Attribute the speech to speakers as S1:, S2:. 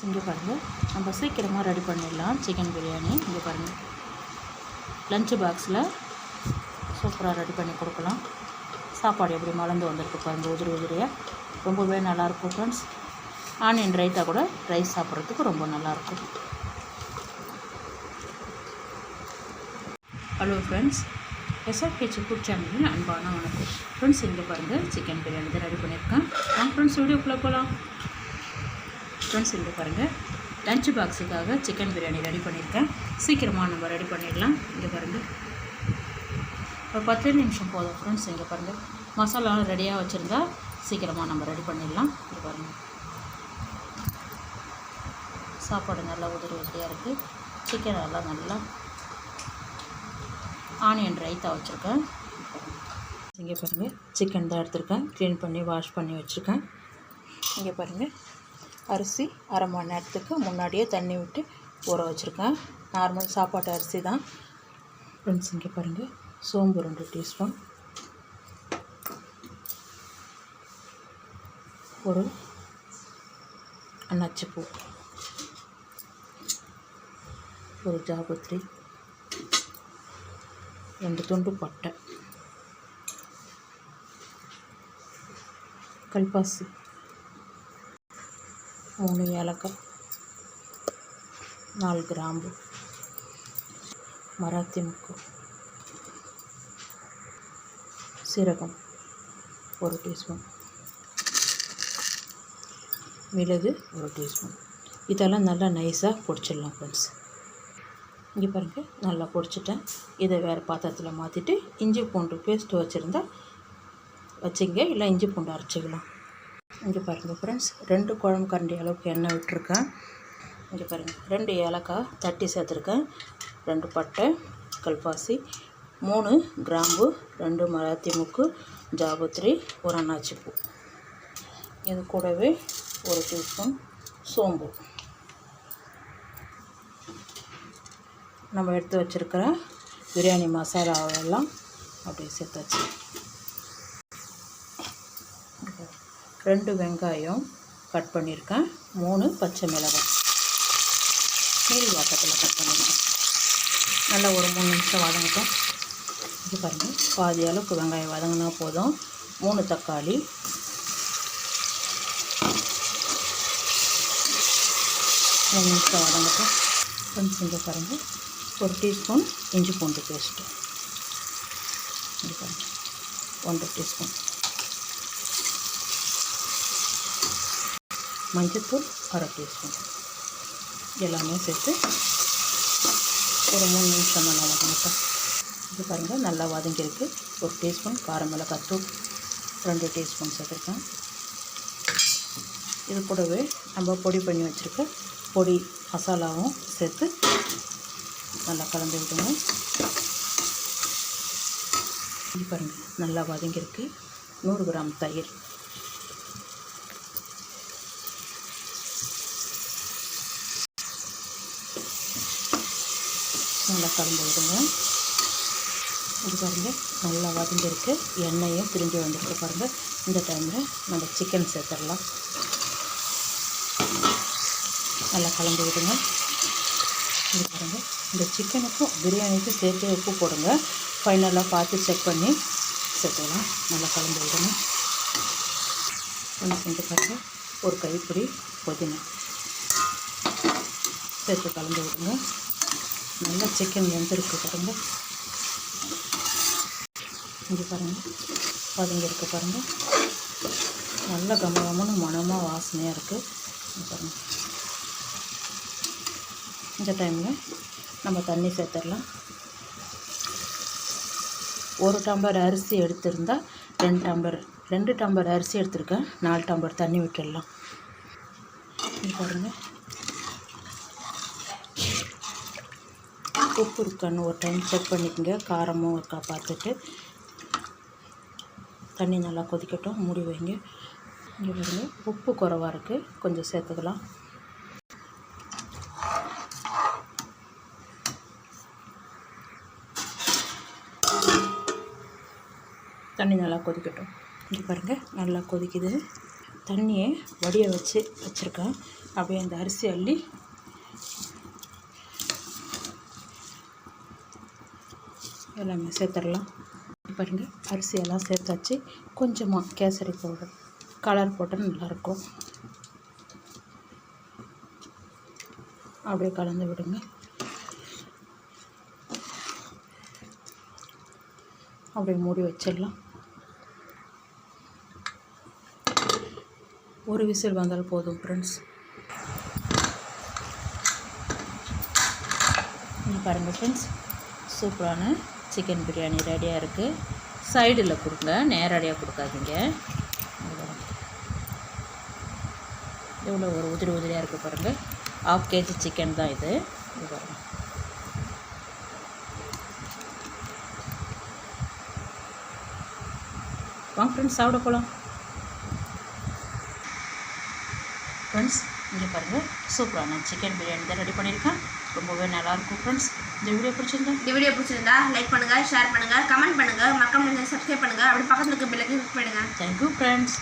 S1: இங்கே பாருங்கள், நம்ம சீக்கிரமாக ரெடி பண்ணிடலாம் சிக்கன் பிரியாணி. இங்கே பாருங்கள், லஞ்ச் பாக்ஸில் சூப்பராக ரெடி பண்ணி கொடுக்கலாம். சாப்பாடு எப்படி மலர்ந்து வந்திருக்கு பாருங்கள், உதிரி உதிரியாக ரொம்பவே நல்லாயிருக்கும் ஃப்ரெண்ட்ஸ். ஆனியன் ரைத்தா கூட ரைஸ் சாப்பிட்றதுக்கு ரொம்ப நல்லாயிருக்கும். ஹலோ ஃப்ரெண்ட்ஸ், எஸ்ஆர்கேஜி ஃபுட் சேனலின் அன்பான வணக்கம் ஃப்ரெண்ட்ஸ். இங்கே பாருங்கள், சிக்கன் பிரியாணி தான் ரெடி பண்ணியிருக்கேன். ஃப்ரெண்ட்ஸ் வீடியோக்குள்ளே போகலாம். ஃப்ரெண்ட்ஸ் இங்கே பாருங்கள், லஞ்ச் பாக்ஸுக்காக சிக்கன் பிரியாணி ரெடி பண்ணியிருக்கேன். சீக்கிரமாக நம்ம ரெடி பண்ணிடலாம். இங்கே பாருங்கள், ஒரு 10 நிமிஷம் போதும் ஃப்ரெண்ட்ஸ். இங்கே பாருங்கள், மசாலாலாம் ரெடியாக வச்சுருந்தா சீக்கிரமாக நம்ம ரெடி பண்ணிடலாம். இங்கே பாருங்கள், சாப்பாடு நல்லா உதிரி உதிரியாக இருக்குது. சிக்கன் எல்லாம் நல்லா ஆனியன் ரைத்தா வச்சுருக்கேன். இங்கே பாருங்கள், சிக்கன் தான் எடுத்துருக்கேன். க்ளீன் பண்ணி வாஷ் பண்ணி வச்சுருக்கேன். இங்கே பாருங்கள், அரிசி அரை மணி நேரத்துக்கு முன்னாடியே தண்ணி விட்டு ஊற வச்சுருக்கேன். நார்மல் சாப்பாட்டு அரிசி தான் ஃப்ரெண்ட்ஸ். இங்கே பாருங்கள், சோம்பு 2 டீஸ்பூன், ஒரு அன்னாச்சிப்பூ, ஒரு ஜாபத்ரி, 2 துண்டு பட்டை, கல்பாசி, 3 ஏலக்காய், 4 கிராம்பு, மராத்தி முக்கு, சீரகம் 1 டீஸ்பூன், மிளகு 1 டீஸ்பூன். இதெல்லாம் நல்லா நைஸாக பொடிச்சிடலாம் ஃப்ரெண்ட்ஸ். இங்கே பாருங்கள், நல்லா பொடிச்சிட்டேன். இதை வேறு பாத்திரத்தில் மாற்றிட்டு இஞ்சி பூண்டு பேஸ்ட்டு வச்சுருந்தா வச்சுங்க, இல்லை இஞ்சி பூண்டு அரைச்சிக்கலாம். இங்கே பாருங்கள் ஃப்ரெண்ட்ஸ், 2 குழம்பு கரண்டி அளவுக்கு எண்ணெய் விட்டுருக்கேன். இங்கே பாருங்கள், 2 ஏலக்காய் தட்டி சேர்த்துருக்கேன், 2 பட்டை, கல்பாசி, 3 கிராம்பு, 2 மராத்தி முக்கு, ஜாபத்ரி, ஒரு அன்னாச்சிப்பூ. இது கூடவே 1 டீஸ்பூன் சோம்பு. நம்ம எடுத்து வச்சுருக்கிற பிரியாணி மசாலாவெல்லாம் அப்படியே சேர்த்து வச்சு 2 வெங்காயம் கட் பண்ணியிருக்கேன், 3 பச்சை மிளகாய் நீள் வாட்டத்தில் கட் பண்ணியிருக்கேன். நல்லா ஒரு 3 நிமிஷம் வதங்கட்டும். இது பாருங்கள், பாதி அளவுக்கு வெங்காயம் வதங்கினா போதும். 3 தக்காளி, 3 நிமிஷம் வதங்கட்டும். கொஞ்சம் இங்கே பாருங்கள், 1 டீஸ்பூன் இஞ்சி பூண்டு பேஸ்ட்டு, இது பாருங்கள் 1 டீஸ்பூன், மஞ்சள்தூள் 1/2 டீஸ்பூன். எல்லாமே சேர்த்து ஒரு 3 நிமிஷம் நல்லா வதங்கட்டும். இது பாருங்கள், நல்லா வதங்கியிருக்கு. 1 டீஸ்பூன் காரம் மிளகாத்தூள் 2 டீஸ்பூன் சேர்த்துருக்கேன். இது கூடவே நம்ம பொடி பண்ணி வச்சுருக்க பொடி மசாலாவும் சேர்த்து நல்லா கலந்து விடுங்க. இது பாருங்கள், நல்லா வதங்கியிருக்கு. 100 கிராம் தயிர், நல்லா கலந்து விடுங்க. இது பாருங்கள், நல்லா வதங்கியிருக்கு. எண்ணெயும் பிரிஞ்சு வந்துருக்கு பாருங்கள். இந்த டைமில் நம்ம சிக்கன் சேர்த்துடலாம். நல்லா கலந்து விடுங்க. இது பாருங்கள், இந்த சிக்கனுக்கும் பிரியாணிக்கும் சேர்த்து உப்பு போடுங்க. ஃபைனலாக பார்த்து செக் பண்ணி சேர்த்துக்கலாம். நல்லா கலந்து விடுங்க. ஒன்று செஞ்சு பாருங்கள், ஒரு கைப்பிடி புதினா சேர்த்து கலந்து விடுங்க. நல்லா சிக்கன் வெந்திருக்கு பாருங்கள். இங்கே பாருங்கள், வதங்கிருக்கு பாருங்கள். நல்லா கமகமான மணமாக வாசனையாக இருக்குது. பாருங்கள், இந்த டைமில் நம்ம தண்ணி சேர்த்துடலாம். 1 டம்ளர் அரிசி எடுத்திருந்தால் 2 டம்ளர் அரிசி எடுத்துருக்கேன். 4 டம்ளர் தண்ணி விட்டுடலாம். இது பாருங்கள், உப்பு இருக்கான்னு ஒரு டைம் செக் பண்ணிக்கோங்க. காரமும் இருக்கா பார்த்துட்டு தண்ணி நல்லா கொதிக்கட்டும், மூடி வைங்க. இங்கே பாருங்கள், உப்பு குறைவாக இருக்குது, கொஞ்சம் சேர்த்துக்கலாம். தண்ணி நல்லா கொதிக்கட்டும். இங்கே பாருங்கள், நல்லா கொதிக்குது. தண்ணியை வடிய வச்சுருக்கேன். அப்படியே இந்த அரிசி அள்ளி எல்லாமே சேர்த்துடலாம். பாருங்கள், அரிசியெல்லாம் சேர்த்தாச்சு. கொஞ்சமாக கேசரி பவுடர் கலர் போட்டால் நல்லாயிருக்கும். அப்படியே கலந்து விடுங்க. அப்படியே மூடி வச்சிடலாம். ஒரு விசில் வந்தால் போதும் ஃப்ரெண்ட்ஸ். பாருங்கள் ஃப்ரெண்ட்ஸ், சூப்பரான சிக்கன் பிரியாணி ரெடியாக இருக்குது. சைடில் கொடுங்க, நேரடியாக கொடுக்காதீங்க. எவ்வளோ ஒரு உதிரியாக இருக்குது பாருங்கள். 1/2 kg சிக்கன் தான் இது பாருங்கள். வாங்க ஃப்ரெண்ட்ஸ், சாப்பிட போகலாம். ஃப்ரெண்ட்ஸ், இங்கே பாருங்கள், சூப்பரான சிக்கன் பிரியாணி தான் ரெடி பண்ணியிருக்கேன். ரொம்பவே நல்லாயிருக்கும் ஃப்ரெண்ட்ஸ். இந்த வீடியோ பிடிச்சிருந்தா
S2: லைக் பண்ணுங்கள், ஷேர் பண்ணுங்கள், கமெண்ட் பண்ணுங்கள், மறக்காம சப்ஸ்கிரைப் பண்ணுங்கள். அப்படி பக்கத்தில் இருக்க பெல்லைக்கு கிளிக் பண்ணுங்கள்.
S1: Thank you friends.